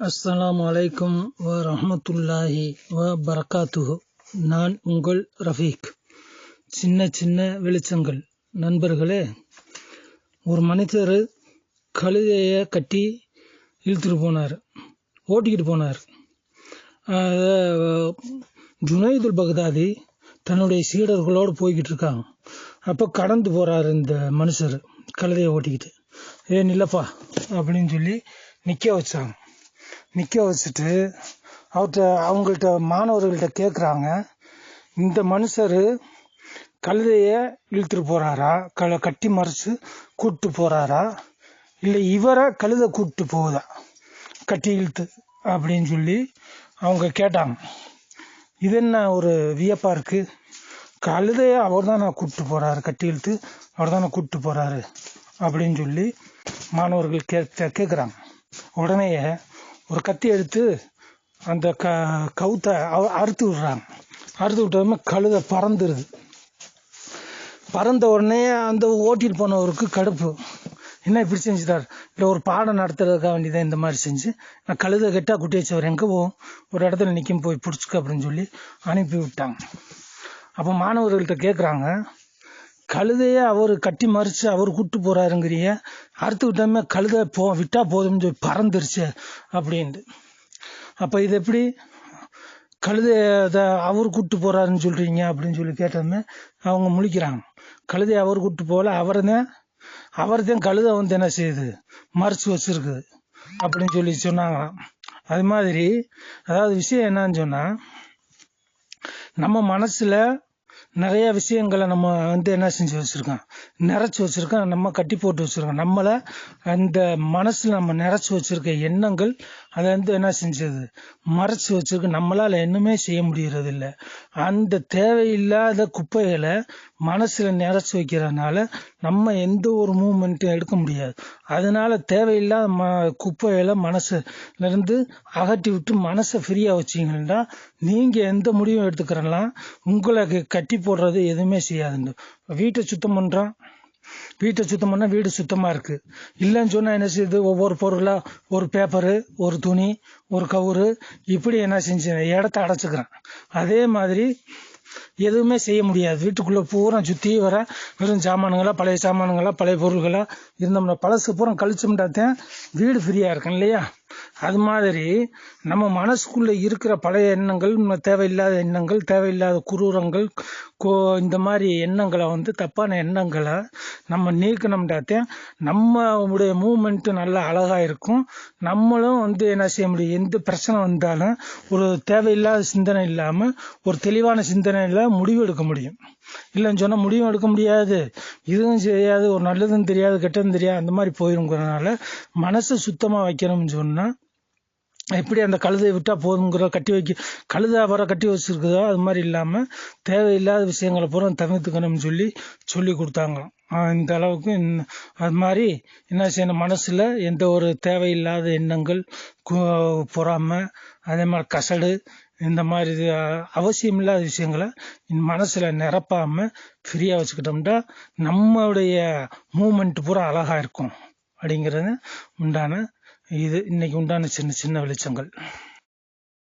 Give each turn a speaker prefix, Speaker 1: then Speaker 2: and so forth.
Speaker 1: அஸ்ஸலாமு அலைக்கும் வரஹ்மத்துல்லாஹி வபரகாத்துஹு. நான் உங்கள் ரஃபீக். சின்ன சின்ன வெளிச்சங்கள். நண்பர்களே, ஒரு மனிதர் கழுதையை கட்டி இழுத்துட்டு போனார், ஓட்டிக்கிட்டு போனார். ஜுனைதுல் பக்தாதி தன்னுடைய சீடர்களோடு போய்கிட்டு இருக்காங்க. அப்போ கடந்து போறாரு இந்த மனுஷர் கழுதையை ஓட்டிக்கிட்டு. நில்லப்பா அப்படின்னு சொல்லி நிற்க வச்சுட்டு அவங்கள்ட்ட மாணவர்கள்ட்ட கேட்குறாங்க, இந்த மனுஷர் கழுதையை இழுத்துட்டு போறாரா, கட்டி மறைச்சு கூப்பிட்டு போறாரா, இல்லை இவரை கழுதை கூப்பிட்டு போகுதா கட்டி இழுத்து அப்படின்னு சொல்லி அவங்க கேட்டாங்க. இது என்ன ஒரு வியப்பா இருக்கு? கழுதையை அவர் தான் நான் கூப்பிட்டு போறாரு, கட்டி இழுத்து அவர் தான் கூப்பிட்டு போறாரு அப்படின்னு சொல்லி மாணவர்கள் கேட்குறாங்க. உடனே ஒரு கத்தி எடுத்து அந்த கவுத்தை அறுத்து விடுறாங்க. அறுத்து விட்டதுமே கழுதை பறந்துருது. பறந்த உடனே அந்த ஓட்டிட்டு போனவருக்கு கடுப்பு, என்ன இப்படி செஞ்சுட்டார், இல்லை ஒரு பாடம் நடத்துறதுக்காக வேண்டியதான் இந்த மாதிரி செஞ்சு, நான் கழுதை கெட்டா குட்டி வச்சவர் எங்கே போகும், ஒரு இடத்துல நிற்கும், போய் பிடிச்சிக்க அப்படின்னு சொல்லி அனுப்பி விட்டாங்க. அப்போ மாணவர்கள்ட்ட கேட்குறாங்க, கழுதையை அவர் கட்டி மறிச்சு அவர் கூப்பிட்டு போறாருங்கிறிய, அறுத்து விட்டாமே கழுதை விட்டா போதும்னு சொல்லி பறந்துருச்சு அப்படின்ட்டு. அப்போ இது எப்படி கழுதையை அவர் கூப்பிட்டு போறாருன்னு சொல்றீங்க அப்படின்னு சொல்லி கேட்டதுமே அவங்க முழிக்கிறாங்க. கழுதையை அவர் கூப்பிட்டு போகல, அவர் தான் கழுதை என்ன செய்யுது, மறைச்சு வச்சிருக்குது அப்படின்னு சொல்லி சொன்னாங்களாம். அது மாதிரி அதாவது விஷயம் என்னன்னு சொன்னா, நம்ம மனசுல நிறைய விஷயங்களை நம்ம என்ன செஞ்சு வச்சிருக்கோம், நிறைச்சு வச்சிருக்கோம், நம்ம கட்டி போட்டு வச்சிருக்கோம். நம்மளை அந்த மனசுல நம்ம நிறைச்சு வச்சிருக்க எண்ணங்கள் அதை என்ன செஞ்சது, மறைச்சு வச்சிருக்கு. நம்மளால என்னமே செய்ய முடியறது இல்லை. அந்த தேவையில்லாத குப்பைகளை மனசுல நிறைச்சு வைக்கிறதுனால நம்ம எந்த ஒரு மூவ்மெண்ட்டும் எடுக்க முடியாது. அதனால தேவையில்லாத குப்பைகளை மனசுல இருந்து அகட்டி விட்டு மனசை ஃப்ரீயா வச்சீங்கன்னா நீங்க எந்த முடிவும் எடுத்துக்கிறலாம். உங்களுக்கு கட்டி போடுறது எதுவுமே செய்யாதுங்க. வீட்டை சுத்தம் பண்றோம், வீட்டை சுத்தம் பண்ணா வீடு சுத்தமா இருக்கு. இல்லைன்னு சொன்னா என்ன செய்யுது, ஒவ்வொரு பொருளா, ஒரு பேப்பரு, ஒரு துணி, ஒரு கவுரு, இப்படி என்ன செஞ்சு இடத்த அடைச்சுக்கிறேன். அதே மாதிரி எதுவுமே செய்ய முடியாது. வீட்டுக்குள்ள பூரா சுத்தி வர வெறும் சாமானுங்களா, பழைய சாமானுங்களா, பழைய பொருள்களா இருந்தோம்னா, பழசு பூரா கழிச்சோம்னாத்தான் வீடு ஃப்ரீயா இருக்கும் இல்லையா? அது மாதிரி நம்ம மனசுக்குள்ள இருக்கிற பழைய எண்ணங்கள், தேவையில்லாத எண்ணங்கள், தேவையில்லாத குரூரங்கள், இந்த மாதிரி எண்ணங்களை தப்பான எண்ணங்களை நம்ம நீக்கணும்டாத்தான் நம்மளுடைய மூவ்மெண்ட் நல்லா அழகா இருக்கும். நம்மளும் என்ன செய்ய முடியும், எந்த பிரச்சனை வந்தாலும் ஒரு தேவையில்லாத சிந்தனை இல்லாம ஒரு தெளிவான சிந்தனையில முடிவு எடுக்க முடியும். இல்லைன்னு சொன்னா முடிவும் எடுக்க முடியாது, இதுவும் செய்யாது, ஒரு நல்லதும் தெரியாது கெட்டதும் தெரியாது, அந்த மாதிரி போயிருங்கிறதுனால மனசை சுத்தமா வைக்கணும்னு சொன்னா எப்படி அந்த கழுதையை விட்டா போதுங்கிற கழுதை வர கட்டி வச்சிருக்குதோ அது மாதிரி இல்லாம தேவையில்லாத விஷயங்களை பூரா தவிர்த்துக்கணும்னு சொல்லி கொடுத்தாங்க. இந்த அளவுக்கு அது மாதிரி என்ன செய்யணும், மனசுல எந்த ஒரு தேவையில்லாத எண்ணங்கள், பொறாமை, அதே மாதிரி கசடு, இந்த மாதிரி அவசியம் இல்லாத விஷயங்களை மனசுல நிரப்பாம ஃப்ரீயா வச்சுக்கிட்டோம்னா நம்மளுடைய மூவ்மெண்ட் பூரா அழகா இருக்கும் அப்படிங்கிறது உண்டான இன்னைக்கு உண்டான சின்ன சின்ன வெளிச்சங்கள்.